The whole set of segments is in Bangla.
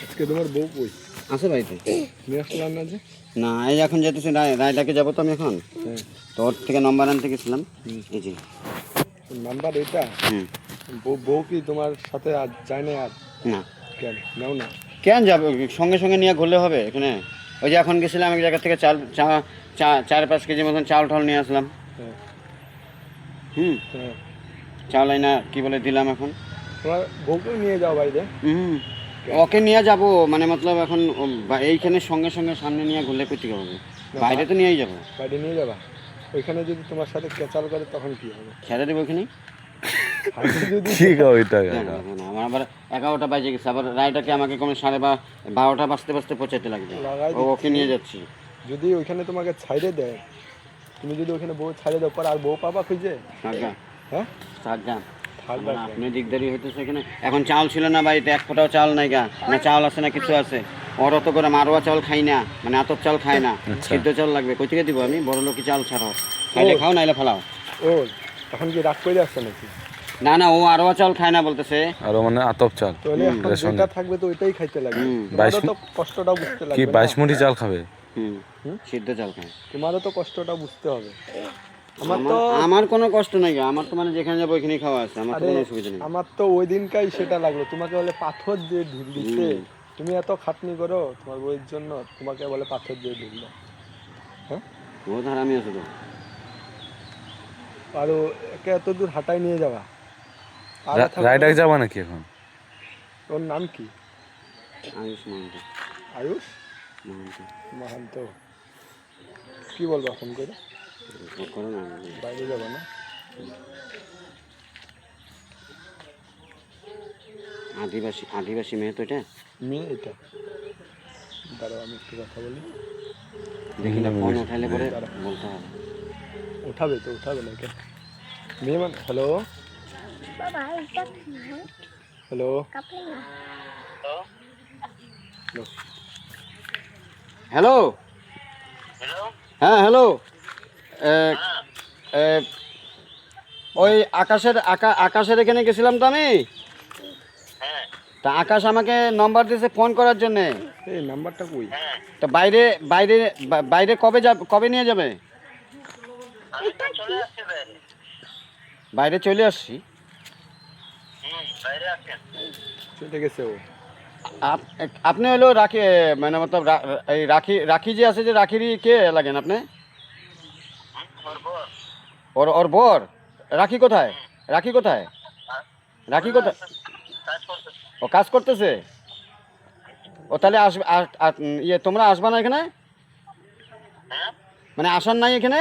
আজকে তোমার বউ কই? আছে বাড়িতে। নিয়ে আসলাম না যে? না, এই এখন যেতেছি রায়টাকে যাবো তো আমি এখন। হ্যাঁ। তো ওর থেকে নম্বর আনতে গেছিলাম। এই যে নাম্বার এটা? হুম। বউ কি তোমার সাথে আজ যায় না আর? না, কেন নাও না? কেন যাবো, সঙ্গে সঙ্গে নিয়ে ঘুরলে হবে এখানে? ওই যে এখন গেছিলাম এক জায়গা থেকে 4-5 কেজি মতন চাল ঠাল নিয়ে আসলাম। হ্যাঁ হুম। হ্যাঁ। চাল আইনা কি বলে দিলাম এখন। তোমার বউকেও নিয়ে যাও বাইরে? হুম। ওকে নিয়ে যাবো মানে মতলব এখন এইখানে সঙ্গে সঙ্গে সামনে নিয়ে ঘুরলে করতে হবে, বাইরে তো নিয়েই যাবো। বাইরে নিয়ে যাবা? ওইখানে যদি তোমার সাথে কেচাল করে তখন কি হবে? ছেড়ে দেবো ওইখানে। যদি আমার আবার 11টা বাজে গেছে, আবার রায়টাকে আমাকে কোনো 12টা বাজতে পৌঁছাতে লাগবে। লাগাই ওকে নিয়ে যাচ্ছি। যদি ওইখানে তোমাকে ছাইড়ে দেয়, তুমি যদি ওইখানে বউ ছাইড়ে দাও পর আর বউ পাবা খুঁজে? থাকগা হ্যাঁ থাকগা থাকবা কেন? আপনি দিকদারি হইতেছে এখানে। এখন চাল ছিল না বাড়িতে, এক ফোঁটাও চাল নাই গা, না চাল আছে না কিছু আছে। ওর অত করে মারোয়া চাল খাই না, মানে আতপ চাল খায় না, সিদ্ধ চাল লাগবে। কই থেকে দিব আমি? বড় লোকই চাল ছাড়াও, খাইলে খাও নাইলে ফেলাও। ও এখন কি রাগ করে আসছে নাকি? না না, ও আরোয়া চাল খায় না বলতেছে। আরো মানে আতপ চাল। তাহলে এখন যেটা থাকবে তো ওইটাই খাইতে লাগবে। তোমারও তো কষ্টটা বুঝতে কি লাগবে। 22 মুঠি চাল খাবে? সিদ্ধ চাল খায়। তোমারও তো কষ্টটা বুঝতে হবে। আমার কোনো কষ্ট নাই গা, আমার তো মানে যেখানে যাবো ওইখানেই খাওয়া আছে, আমার তো কোনো অসুবিধা নেই। আমার তো ওই দিনকাই সেটা লাগলো, তোমাকে বলে পাথর দিয়ে ঢুল দিতে। তুমি এত খাটনি করো তোমার বউয়ের জন্য, তোমাকে বলে পাথর দিয়ে ঢুকলো। হ্যাঁ ও ধার আমি আছো তো। আরো একে এত দূর হাঁটাই নিয়ে যাবা? রাইডাক যাবা নাকি এখন? ওর নাম কি? আয়ুষ মাহাতো। আয়ুষ মাহাতো। মাহান্ত। কি বলবা ফোন করে? করো না। বাইরে যাবা না? আদিবাসী মেয়ে তো এটা। মেয়ে এটা? দাঁড়াও আমি একটু কথা বলি। দেখি না, ফোন উঠাইলে পরে বলতে হবে। উঠাবে তো, উঠাবে না কেন? মেয়ে মানে হ্যালো হ্যালো হ্যালো। হ্যাঁ হ্যালো। ওই আকাশের এখানে গেছিলাম তো আমি। তা আকাশ আমাকে নম্বর দিয়েছে ফোন করার জন্যে। এই নাম্বারটা কই? তা বাইরে কবে নিয়ে যাবে? বাইরে চলে আসছি। চলে গেছে ও। আপনি হলো রাখি, মানে মতলব এই রাখি যে আছে, যে রাখিরই কে লাগেন আপনি? ওর বর? রাখি কোথায়? রাখি কোথায়? রাখি কোথায়? ও কাজ করতেছে। ও তাহলে আসবে। ইয়ে তোমরা আসবা না এখানে? মানে আসার নাই এখানে?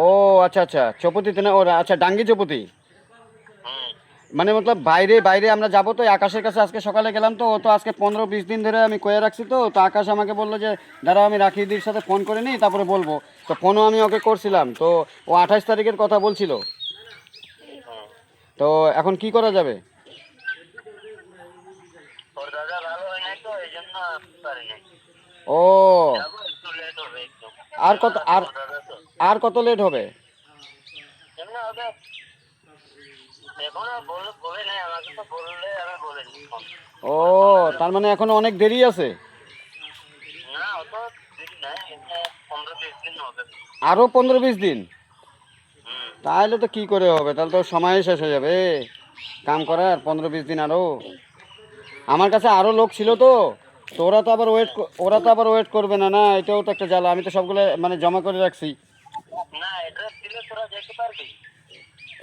ও আচ্ছা আচ্ছা, চৌপতিতে না? ওরা আচ্ছা, ডাঙ্গি চৌপতি। মানে মতলব বাইরে আমরা যাবো তো। আকাশের কাছে আজকে সকালে গেলাম তো, ও তো আজকে 15-20 দিন ধরে আমি কয়ে রাখছি। তো আকাশ আমাকে বললো যে দাঁড়াও আমি রাখিদির সাথে ফোন করে নিই তারপরে বলবো। তো ফোনও আমি ওকে করছিলাম, তো ও 28 তারিখের কথা বলছিল। তো এখন কি করা যাবে? ও আর কত লেট হবে? ও তার মানে এখনো অনেক দেরি আছে। আরো 15-20 দিন? তাহলে তো কি করে হবে, তাহলে তো সময় শেষ হয়ে যাবে কাম করার। 15-20 দিন আরো। আমার কাছে আরো লোক ছিল তো। তো ওরা তো আবার ওয়েট করবে না। না, এটাও তো একটা জ্বালা। আমি তো সবগুলো মানে জমা করে রাখছি।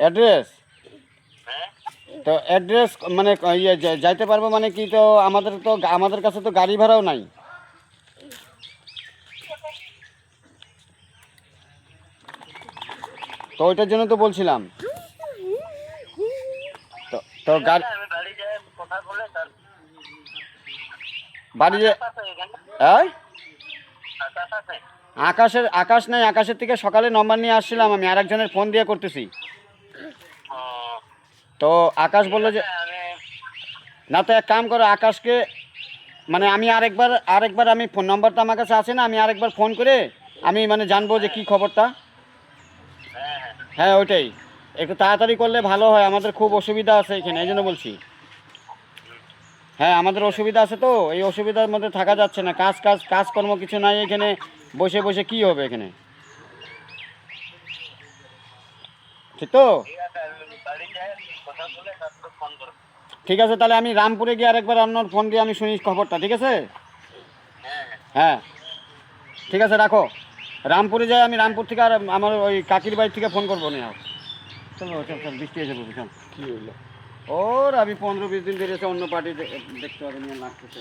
অ্যাড্রেস? তো অ্যাড্রেস মানে ইয়ে যাইতে পারবো মানে কি? তো আমাদের কাছে তো গাড়ি ভাড়াও নাই। তো ওইটার জন্য তো বলছিলাম। তো গাড়ি বাড়ি যে আকাশ নাই। আকাশের থেকে সকালে নম্বর নিয়ে আসছিলাম আমি, আরেকজনের ফোন দিয়ে করতেছি। তো আকাশ বললো যে না, তো এক কাম করো আকাশকে, মানে আমি আরেকবার আমি ফোন নম্বরটা আমার কাছে আছে না, আমি আরেকবার ফোন করে আমি মানে জানবো যে কি খবরটা। হ্যাঁ ওইটাই, একটু তাড়াতাড়ি করলে ভালো হয়, আমাদের খুব অসুবিধা আছে এখানে, এই জন্য বলছি। হ্যাঁ আমাদের অসুবিধা আছে তো, এই অসুবিধার মধ্যে থাকা যাচ্ছে না, কাজকর্ম কিছু নাই এখানে, বসে বসে কি হবে এখানে, ঠিক তো? ঠিক আছে, তাহলে আমি রামপুরে গিয়ে আরেকবার আপনার ফোন দিয়ে আমি শুনি খবরটা, ঠিক আছে? হ্যাঁ ঠিক আছে, রাখো। রামপুরে যাই আমি, রামপুর থেকে আর আমার ওই কাকির বাড়ি থেকে ফোন করবো না আর। চলো চল চল, বৃষ্টি এসে পড়বে, চল। কি হইলো? ওর আমি 15-20 দিন ধরে অন্য পার্টি দেখতে হবে নিয়ে লাগতেছে।